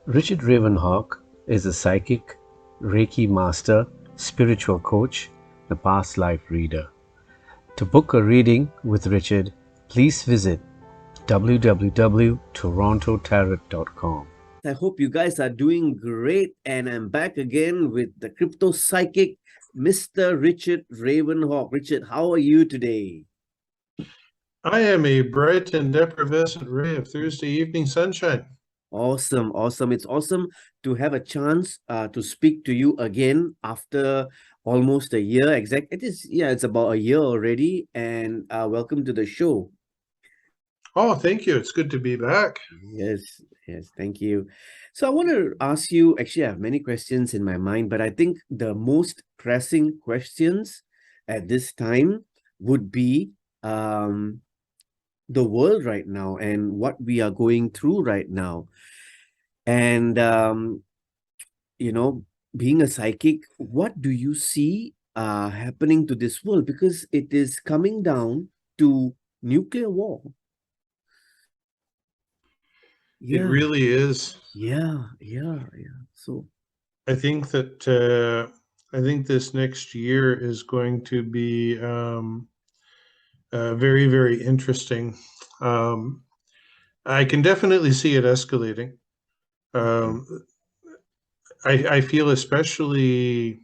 Richard Ravenhawke is a psychic, Reiki master, spiritual coach, and past life reader. To book a reading with Richard, please visit www.torontotarot.com. I hope you guys are doing great, and I'm back again with the crypto psychic, Mr. Richard Ravenhawke. Richard, how are you today? I am a bright and effervescent ray of Thursday evening sunshine. Awesome, awesome. It's awesome to have a chance to speak to you again after almost a year. It's about a year already, and welcome to the show. Oh, thank you. It's good to be back. Yes, yes, thank you. So I want to ask you, actually, I have many questions in my mind, but I think the most pressing questions at this time would be the world right now and what we are going through right now. And, being a psychic, what do you see happening to this world? Because it is coming down to nuclear war. It really is. Yeah. So I think that I think this next year is going to be very, very interesting. I can definitely see it escalating. I feel especially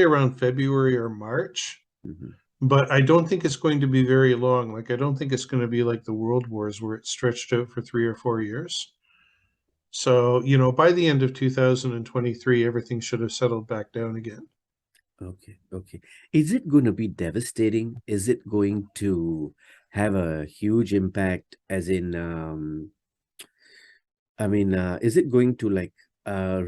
around February or March. But I don't think it's going to be very long. Like, I don't think it's going to be like the World Wars where it stretched out for 3 or 4 years. So, by the end of 2023, everything should have settled back down again. Okay. Is it going to be devastating? Is it going to have a huge impact, as in, is it going to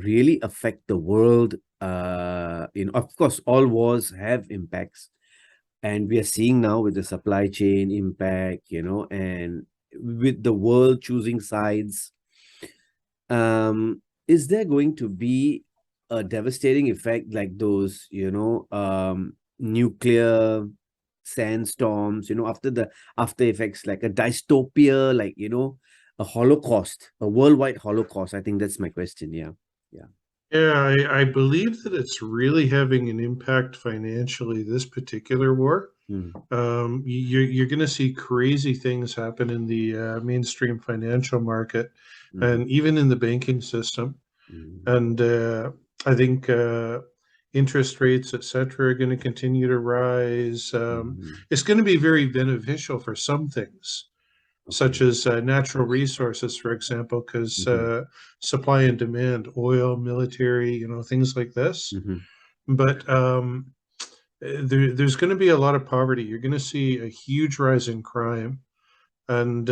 really affect the world? Of course, all wars have impacts, and we are seeing now with the supply chain impact, and with the world choosing sides. Is there going to be a devastating effect like those, nuclear sandstorms, after the after effects, like a dystopia, a holocaust, a worldwide holocaust? I think that's my question. Yeah. Yeah, I believe that it's really having an impact financially, this particular war. You're going to see crazy things happen in the mainstream financial market and even in the banking system. And I think interest rates, et cetera, are going to continue to rise. It's going to be very beneficial for some things, such as natural resources, for example, because supply and demand, oil, military, things like this. But there's going to be a lot of poverty. You're going to see a huge rise in crime. And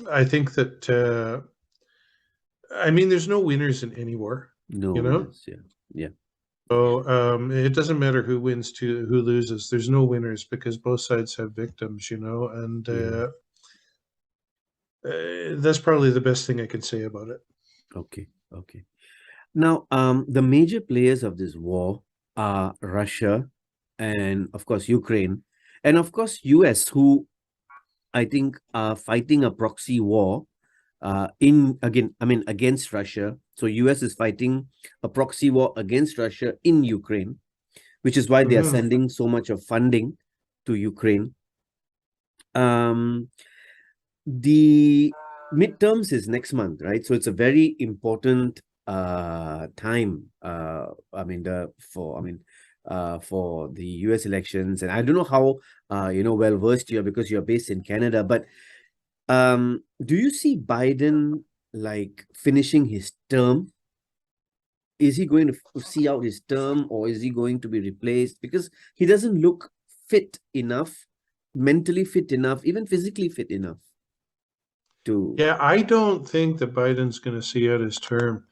I think that, there's no winners in any war. No Winners, yeah. So it doesn't matter who wins to who loses. There's no winners because both sides have victims, and that's probably the best thing I can say about it. Okay. Now, the major players of this war are Russia and, of course, Ukraine, and, of course, US, who I think are fighting a proxy war against Russia. So US is fighting a proxy war against Russia in Ukraine, which is why they are sending so much of funding to Ukraine. The midterms is next month, right? So it's a very important time. For the US elections, and I don't know how well versed you are because you're based in Canada, but do you see Biden finishing his term? Is he going to see out his term, or is he going to be replaced? Because he doesn't look fit enough, mentally fit enough, even physically fit enough to. Yeah, I don't think that Biden's going to see out his term.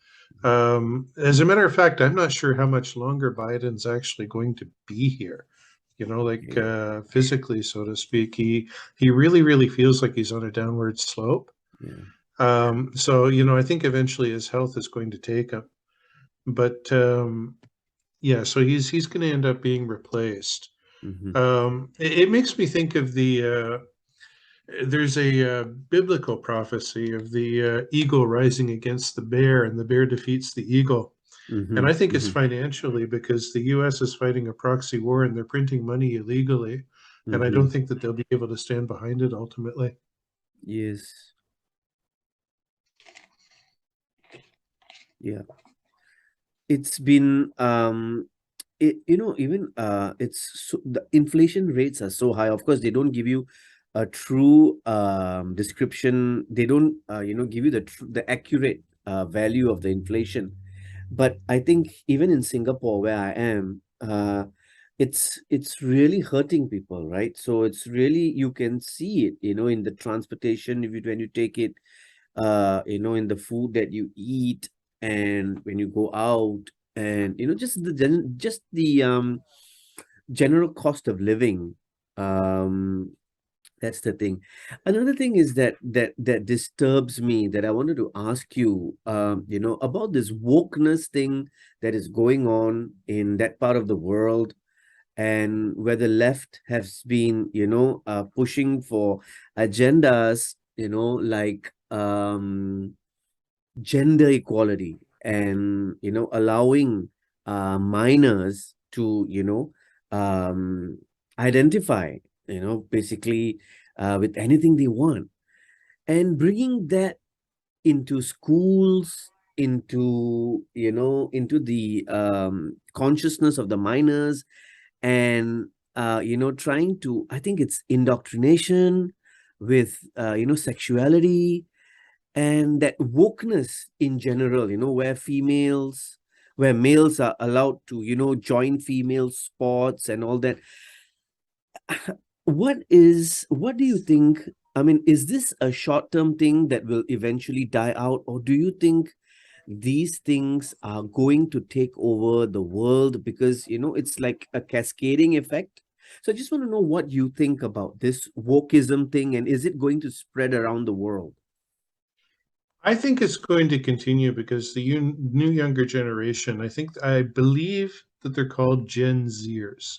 As a matter of fact, I'm not sure how much longer Biden's actually going to be here. Physically, so to speak. He really, really feels like he's on a downward slope. So I think eventually his health is going to take him. But so he's going to end up being replaced. It makes me think of the there's a biblical prophecy of the eagle rising against the bear, and the bear defeats the eagle. And I think it's financially, because the US is fighting a proxy war and they're printing money illegally. And I don't think that they'll be able to stand behind it ultimately. Yes. Yeah. It's been even the inflation rates are so high. Of course, they don't give you a true description. They don't give you the accurate value of the inflation. But I think even in Singapore, where I am, it's really hurting people, right? So it's really, you can see it, in the transportation, when you take it, in the food that you eat, and when you go out, and just the general cost of living. That's the thing. Another thing is that disturbs me, that I wanted to ask you, about this wokeness thing that is going on in that part of the world, and where the left has been, pushing for agendas, like gender equality, and allowing minors to identify, basically, with anything they want, and bringing that into schools, into the consciousness of the minors, and trying to, I think it's indoctrination with sexuality, and that wokeness in general, where males are allowed to join female sports and all that. What do you think? I mean, is this a short-term thing that will eventually die out, or do you think these things are going to take over the world? Because it's like a cascading effect. So I just want to know what you think about this wokeism thing, and is it going to spread around the world? I think it's going to continue, because the new younger generation, I believe that they're called Gen Zers,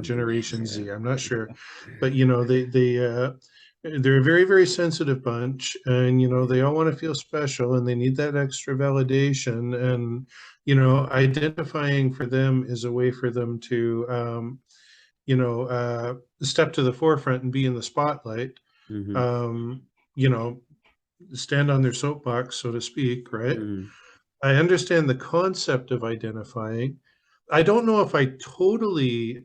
Generation Z. I'm not sure, but they're a very, very sensitive bunch, and they all want to feel special, and they need that extra validation, and identifying for them is a way for them to step to the forefront and be in the spotlight. Stand on their soapbox, so to speak, right? I understand the concept of identifying. I don't know if I totally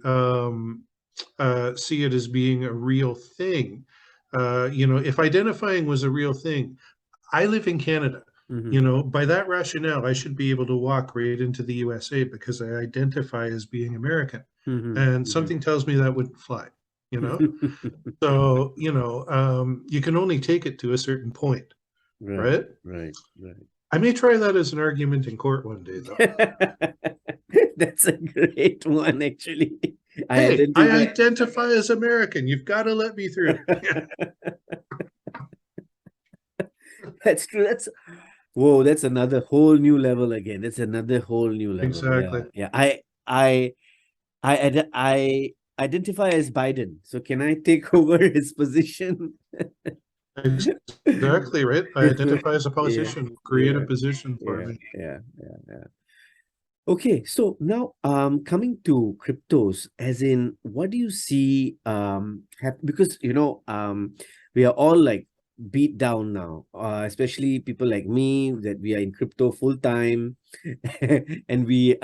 see it as being a real thing. If identifying was a real thing, I live in Canada. By that rationale, I should be able to walk right into the USA because I identify as being American. And something tells me that wouldn't fly. So you can only take it to a certain point, right? Right. I may try that as an argument in court one day, though. That's a great one, actually. Hey, I identify as American. You've got to let me through. That's true. That's another whole new level again. That's another whole new level. Exactly. Yeah. I identify as Biden. So can I take over his position? Exactly, right. I identify as a politician. Create a position for me. Yeah. Okay, so now coming to cryptos, as in, what do you see because we are all like beat down now, especially people like me, that we are in crypto full time, and we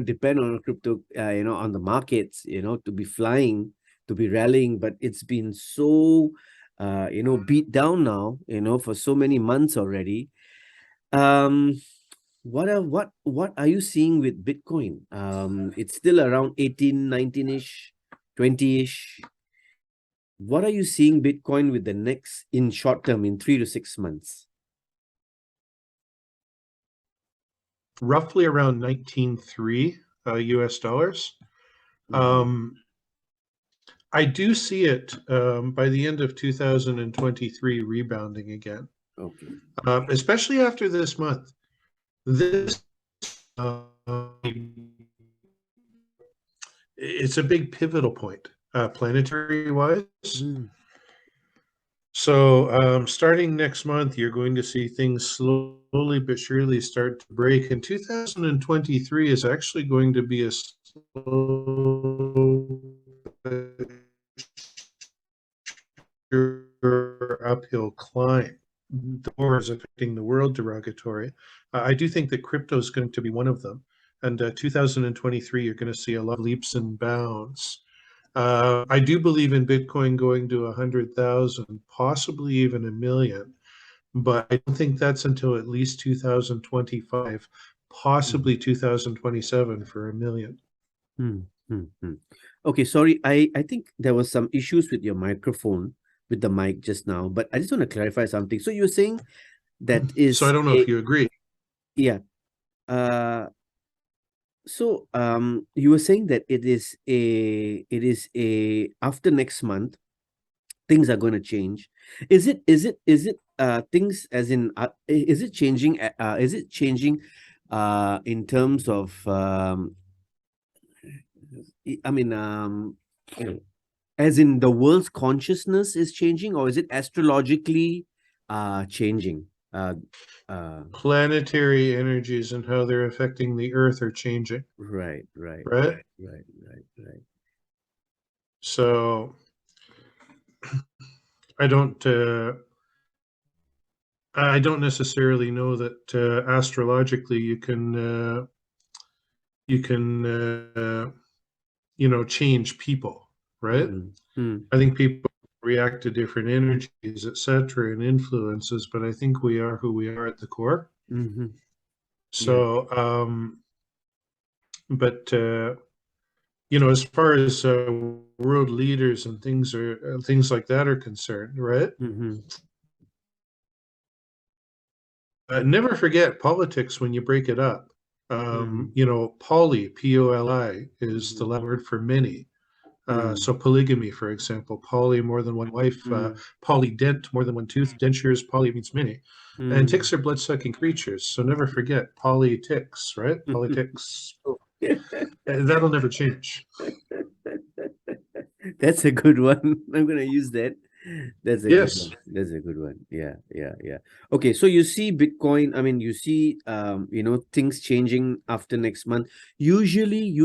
depend on crypto on the markets to be flying, to be rallying, but it's been so beat down now for so many months already. What are you seeing with Bitcoin? It's still around 18, 19-ish, 20-ish. What are you seeing Bitcoin with the next, in short term, in 3 to 6 months? Roughly around 19.3 US dollars. I do see it by the end of 2023 rebounding again. Okay. Especially after this month. This it's a big pivotal point, planetary wise. So starting next month, you're going to see things slowly but surely start to break. And 2023 is actually going to be a slow uphill climb. The war is affecting the world derogatory. I do think that crypto is going to be one of them. And 2023, you're going to see a lot of leaps and bounds. I do believe in Bitcoin going to 100,000, possibly even 1,000,000, but I don't think that's until at least 2025, possibly 2027 for 1,000,000. Okay, sorry, I think there was some issues with your microphone, with the mic just now, but I just want to clarify something. So you're saying that is So I don't know if you agree. Yeah. So you were saying that it is a after next month things are going to change. Is it things as in is it changing in terms of I mean as in the world's consciousness is changing, or is it astrologically changing? Planetary energies and how they're affecting the Earth are changing. Right. Right? So I don't necessarily know that astrologically you can change people, right? I think people react to different energies, etc., and influences, but I think we are who we are at the core. So, but as far as world leaders and things like that are concerned, right? Never forget politics when you break it up. Poly, P-O-L-I, is the Latin word for many. So polygamy, for example, poly, more than one wife, polydent, more than one tooth, dentures, poly means many. And ticks are blood-sucking creatures, so never forget politicks, right? Politics. That'll never change. That's a good one. I'm going to use that. That's a Yes. good one. That's a good one. Yeah. Okay, so you see Bitcoin, I mean, you see things changing after next month. Usually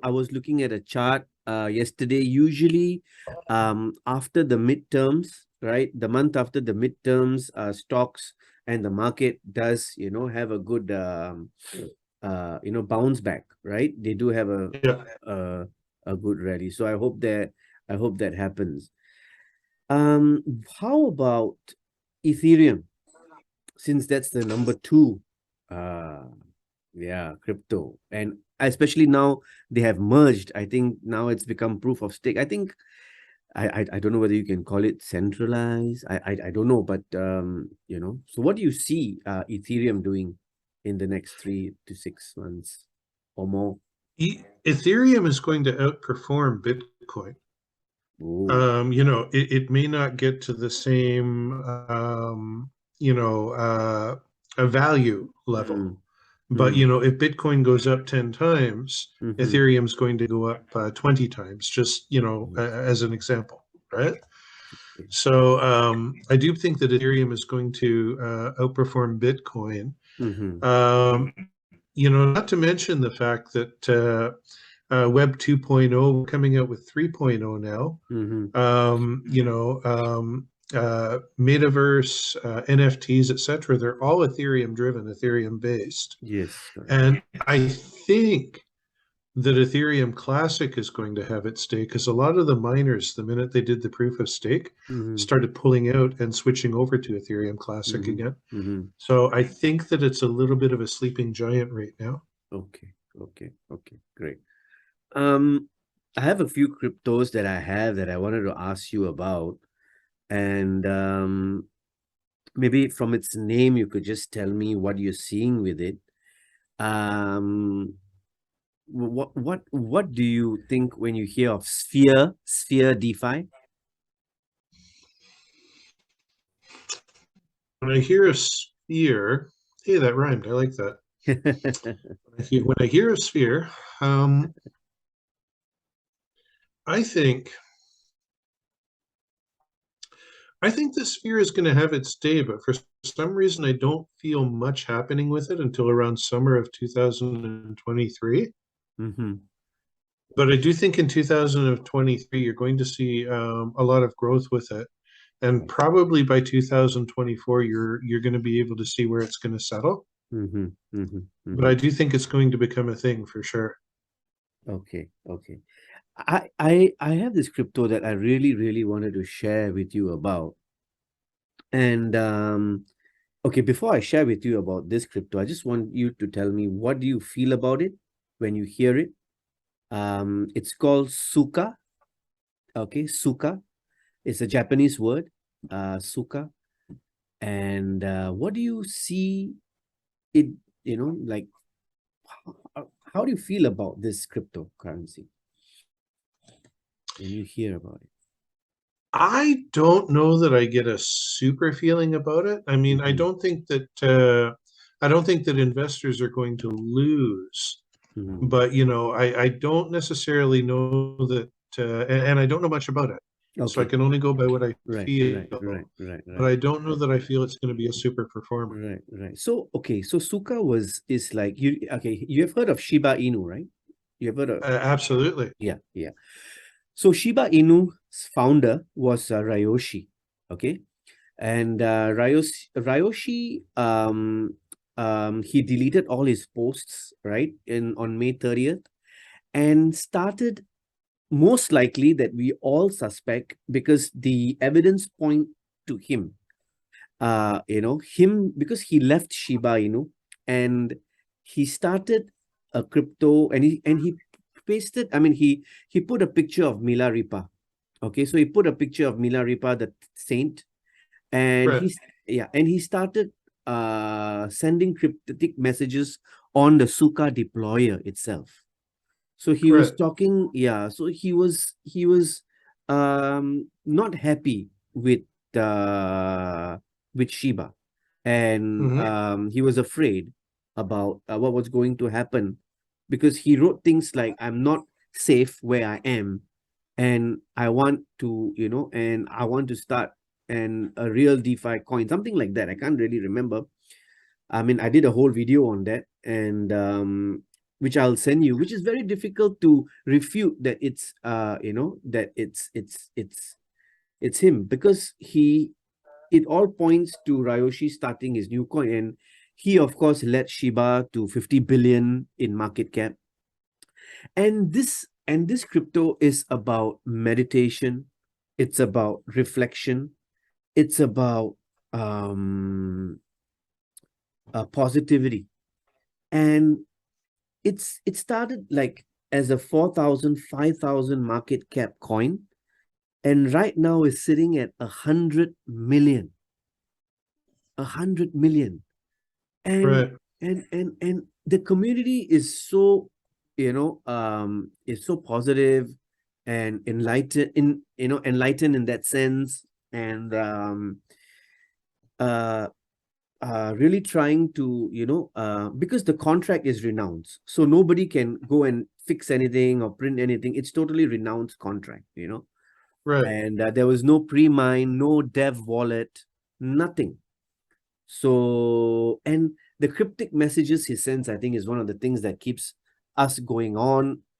I was looking at a chart yesterday. Usually after the midterms, right? The month after the midterms, stocks and the market does, have a good bounce back, right? They do have a good rally. So I hope that happens. How about Ethereum? Since that's the number 2 crypto, and especially now they have merged. I think now it's become proof of stake. I think I don't know whether you can call it centralized. I don't know, but so what do you see Ethereum doing in the next 3 to 6 months or more? Ethereum is going to outperform Bitcoin. It may not get to the same a value level, but if Bitcoin goes up 10 times, Ethereum's going to go up 20 times, just as an example, right? So I do think that Ethereum is going to outperform Bitcoin. Not to mention the fact that Web 2.0 coming out with 3.0 now. Metaverse, NFTs, etc. They're all Ethereum driven, Ethereum based. Yes. And I think that Ethereum Classic is going to have its day, because a lot of the miners, the minute they did the proof of stake, started pulling out and switching over to Ethereum Classic again. So I think that it's a little bit of a sleeping giant right now. Okay, great. I have a few cryptos that I wanted to ask you about, and maybe from its name you could just tell me what you're seeing with it. What do you think when you hear of Sphere DeFi? When I hear of Sphere, hey, that rhymed. I like that. When I hear of Sphere, I think I think the sphere is going to have its day, but for some reason, I don't feel much happening with it until around summer of 2023. Mm-hmm. But I do think in 2023, you're going to see a lot of growth with it. And probably by 2024, you're going to be able to see where it's going to settle. Mm-hmm. Mm-hmm. But Mm-hmm. I do think it's going to become a thing for sure. Okay, okay. I have this crypto that I really wanted to share with you about. And okay, before I share with you about this crypto, I just want you to tell me, what do you feel about it when you hear it? It's called Tsuka. Okay, Tsuka. It's a Japanese word, Tsuka. And what do you see it, like, how do you feel about this cryptocurrency when you hear about it? I don't know that I get a super feeling about it. I mean, I Mhm. don't think that investors are going to lose, Mhm. but I don't necessarily know that, and I don't know much about it, so I Okay, can only go by what I right, right, right, feel. right, But right, I don't know that I feel it's going to be a super performer. right, right. So, okay, so Tsuka is like, you have heard of Shiba Inu, right? You have heard of, Absolutely, yeah, yeah. So Shiba Inu's founder was Ryoshi, okay? And Ryoshi, he deleted all his posts, right, on May 30th, and started, most likely, that we all suspect, because the evidence point to him, because he left Shiba Inu, and he started a crypto, and he pasted, I mean, he put a picture of Milarepa. Okay, so he put a picture of Milarepa, the saint, and right, he started sending cryptic messages on the Tsuka deployer itself. So he was right, talking, yeah. So he was not happy with Shiba, and hmm he was afraid about what was going to happen, because he wrote things like, "I'm not safe where I am, and I want to, and I want to start a real DeFi coin," something like that. I can't really remember. I mean, I did a whole video on that, and which I'll send you, which is very difficult to refute that it's him, because it all points to Ryoshi starting his new coin, and he, of course, led Shiba to 50 billion in market cap. And this crypto is about meditation, it's about reflection, it's about um positivity. And it started like as a 4,000, 5,000 market cap coin, and right now is sitting at 100 million. 100 million. And right. the community is so, is so positive and enlightened in that sense. And uh really trying to, because the contract is renounced, so nobody can go and fix anything or print anything. It's totally renounced contract. Right. And there was no pre-mine, no dev wallet, nothing. So, and the cryptic messages he sends, I think, is one of the things that keeps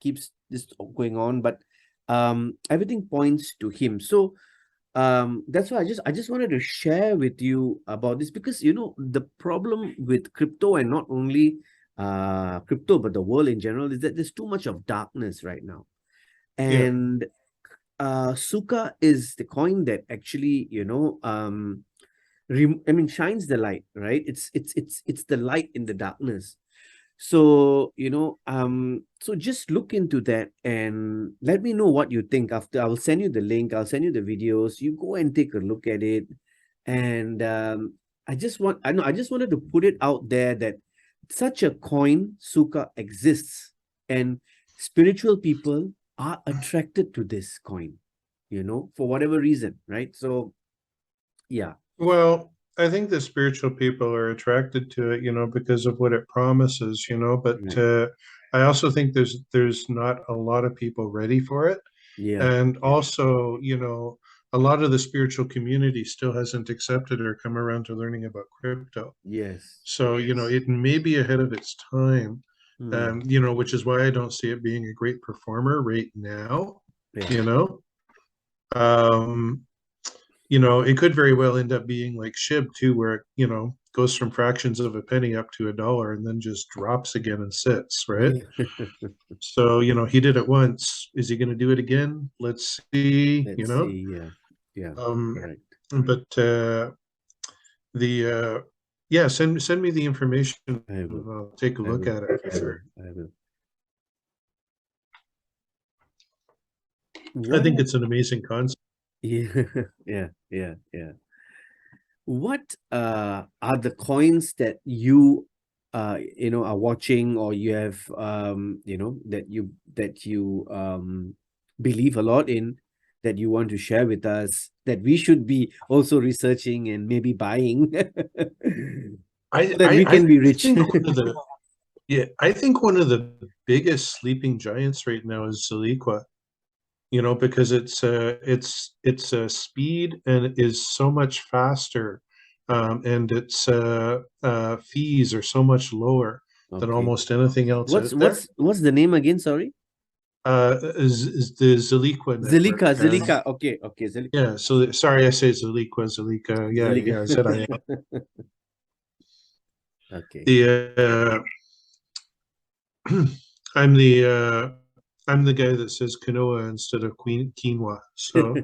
keeps this going on. But everything points to him. So that's why I just wanted to share with you about this, because the problem with crypto, and not only crypto but the world in general, is that there's too much of darkness right now. Yeah. And Tsuka is the coin that actually, shines the light, right? It's the light in the darkness. So, so just look into that and let me know what you think. After, I will send you the link, I'll send you the videos, you go and take a look at it. And I just wanted to put it out there that such a coin, Tsuka, exists, and spiritual people are attracted to this coin, for whatever reason, right? So yeah. Well, I think the spiritual people are attracted to it, because of what it promises, but Right. I also think there's not a lot of people ready for it. Yeah. And Yeah. also, a a lot of the spiritual community still hasn't accepted or come around to learning about crypto. Yes. So, it may be ahead of its time, which is why I don't see it being a great performer right now, Yeah. It could very well end up being like SHIB too, where it, goes from fractions of a penny up to $1 and then just drops again and sits, right? So, he did it once. Is he going to do it again? Let's see, Let's see. Yeah. Correct. But send me the information. I will. I'll take a look at it for sure. I will. I think it's an amazing concept. Yeah. What are the coins that you are watching, or you have that you believe a lot in, that you want to share with us, that we should be also researching and maybe buying so that we can be rich? I think one of the biggest sleeping giants right now is Zilliqa. Because it's speed, and it is so much faster, and its fees are so much lower than almost anything else out there. What's the name again? Sorry. Is the Zilliqa network. Zilliqa. Okay, Zilliqa. Yeah. So sorry, I say Zilliqa. Yeah. I said I am. Okay. I'm the guy that says quinoa instead of quinoa. So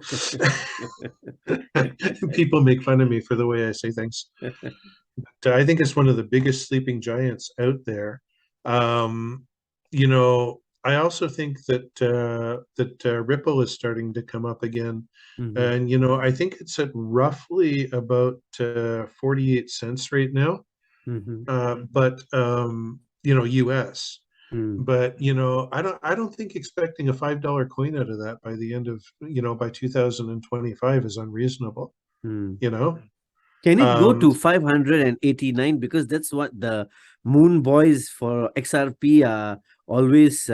people make fun of me for the way I say things. But I think it's one of the biggest sleeping giants out there. I also think that Ripple is starting to come up again. And, I think it's at roughly about 48 cents right now. But, US. But I don't think expecting a $5 coin out of that by the end of by 2025 is unreasonable. Can it go to 589? Because that's what the Moon Boys for XRP are always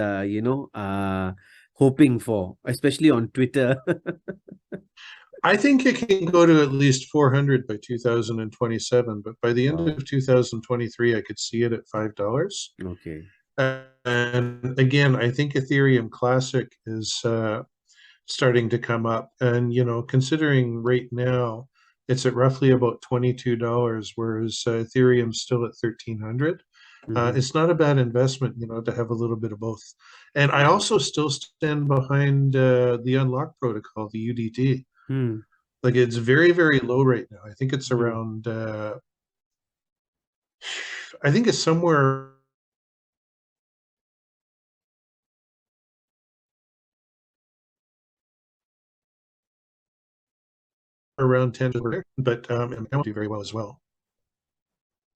hoping for, especially on Twitter. I think it can go to at least 400 by 2027, but by the end of 2023 I could see it at $5. Okay. And again, I think Ethereum Classic is starting to come up. And, considering right now it's at roughly about $22, whereas Ethereum's still at 1,300. It's not a bad investment, to have a little bit of both. And I also still stand behind the Unlock protocol, the UDT. Like, it's very, very low right now. I think it's around, I think it's somewhere around 10, but it will do very well as well.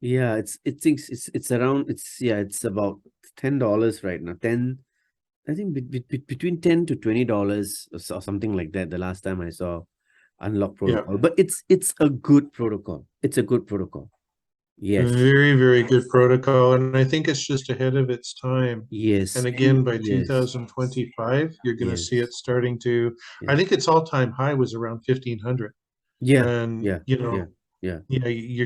Yeah, it's around, it's about $10 right now. I think between $10 to $20 or something like that. The last time I saw Unlock protocol, but it's a good protocol. It's a good protocol. Yes, very, very good protocol, and I think it's just ahead of its time. Yes, and again, by 2025, you're going to see it starting to. I think its all-time high was around 1,500. Yeah, and you're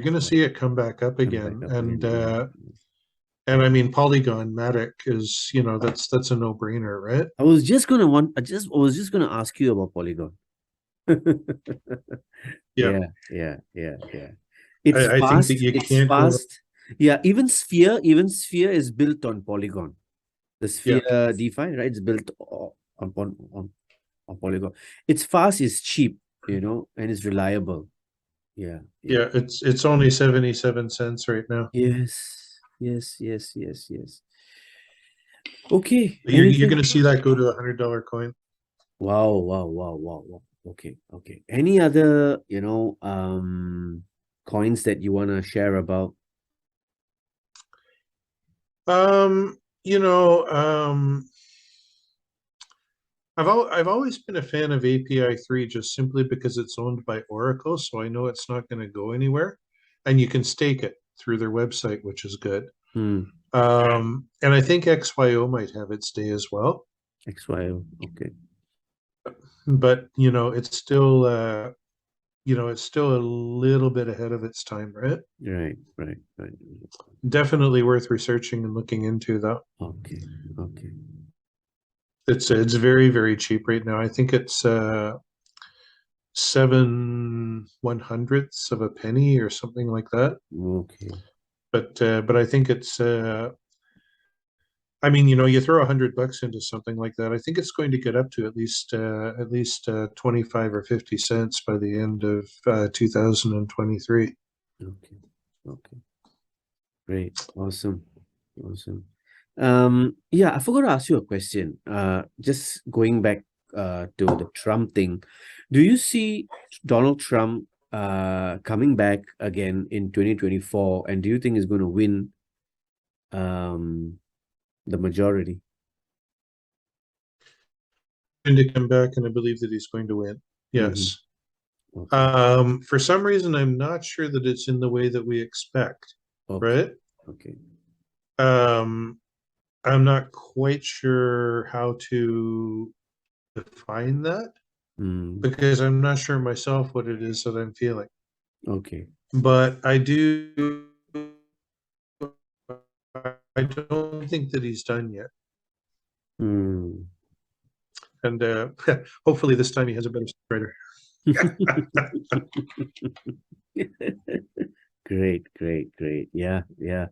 going to see it come back up again, and I mean, Polygon Matic is, that's a no-brainer, right? I was just gonna ask you about Polygon. Yeah. It's I fast. think that It's fast. Yeah, even Sphere is built on Polygon. The Sphere DeFi, right? It's built on Polygon. It's fast, it's cheap, and it's reliable. Yeah. It's only 77 cents right now. Yes. Okay. You're going to see that go to $100 coin. Wow. Okay. Any other, coins that you want to share about? I've always been a fan of API 3 just simply because it's owned by Oracle, so I know it's not going to go anywhere, and you can stake it through their website, which is good. And I think XYO might have its day as well. XYO, okay. but you know, it's still it's still a little bit ahead of its time, right? Right, right, right. Definitely worth researching and looking into, though. Okay, okay. It's very, very cheap right now. I think it's 7/100ths of a penny or something like that. Okay. But I think it's I mean, you know, you throw $100 into something like that, I think it's going to get up to at least 25 or 50 cents by the end of 2023. Okay. Okay. Great. Awesome. Awesome. Yeah, I forgot to ask you a question. Just going back to the Trump thing. Do you see Donald Trump coming back again in 2024? And do you think he's going to win the majority? Going to come back, and I believe that he's going to win. Yes. Okay. For some reason, I'm not sure that it's in the way that we expect, Okay. right? Okay. I'm not quite sure how to define that because I'm not sure myself what it is that I'm feeling. Okay. But I don't think that he's done yet. And hopefully this time he has a better writer. Great, great, great. Yeah, yeah.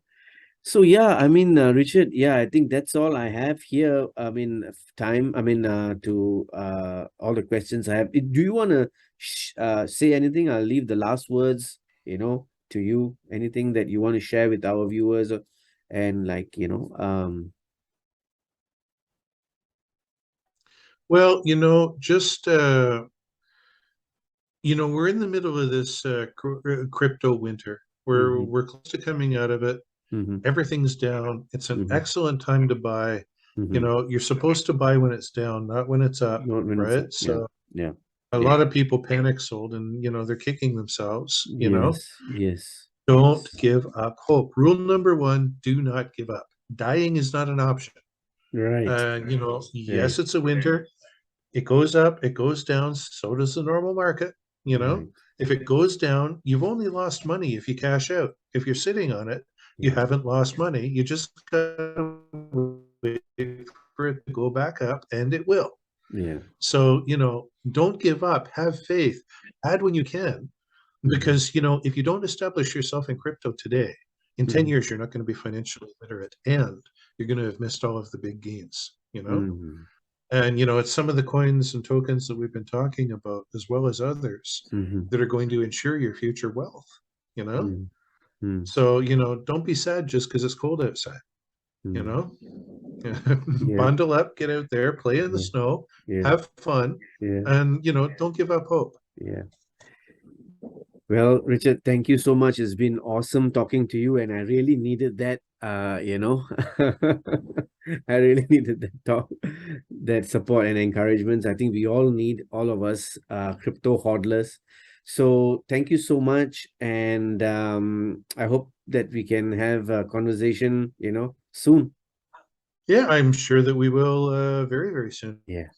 So yeah, I mean, Richard, yeah, I think that's all I have here. I mean, time. I mean, to all the questions I have. Do you want to say anything? I'll leave the last words, to you. Anything that you want to share with our viewers, and like, Well, just we're in the middle of this crypto winter. We're close to coming out of it. Everything's down. It's an excellent time to buy. You're supposed to buy when it's down, not when it's up, Not when it's right? up. So Yeah. a lot of people panic sold, and they're kicking themselves. Yes. Don't give up hope. Rule number one: do not give up. Dying is not an option. Right. Yes, it's a winter. It goes up, it goes down. So does the normal market. Right. If it goes down, you've only lost money if you cash out. If you're sitting on it, you haven't lost money. You just gotta wait for it to go back up, and it will. Yeah. So, don't give up. Have faith. Add when you can. Because, if you don't establish yourself in crypto today, in 10 years, you're not going to be financially literate, and you're going to have missed all of the big gains, And, it's some of the coins and tokens that we've been talking about, as well as others, that are going to ensure your future wealth, So, don't be sad just because it's cold outside, Bundle up, get out there, play in the snow, have fun, and, don't give up hope. Yeah. Well, Richard, thank you so much. It's been awesome talking to you, and I really needed that. I really needed that talk, that support and encouragement. I think we all need, all of us, crypto hodlers. So thank you so much, and I hope that we can have a conversation, soon. Yeah, I'm sure that we will very, very soon. Yeah.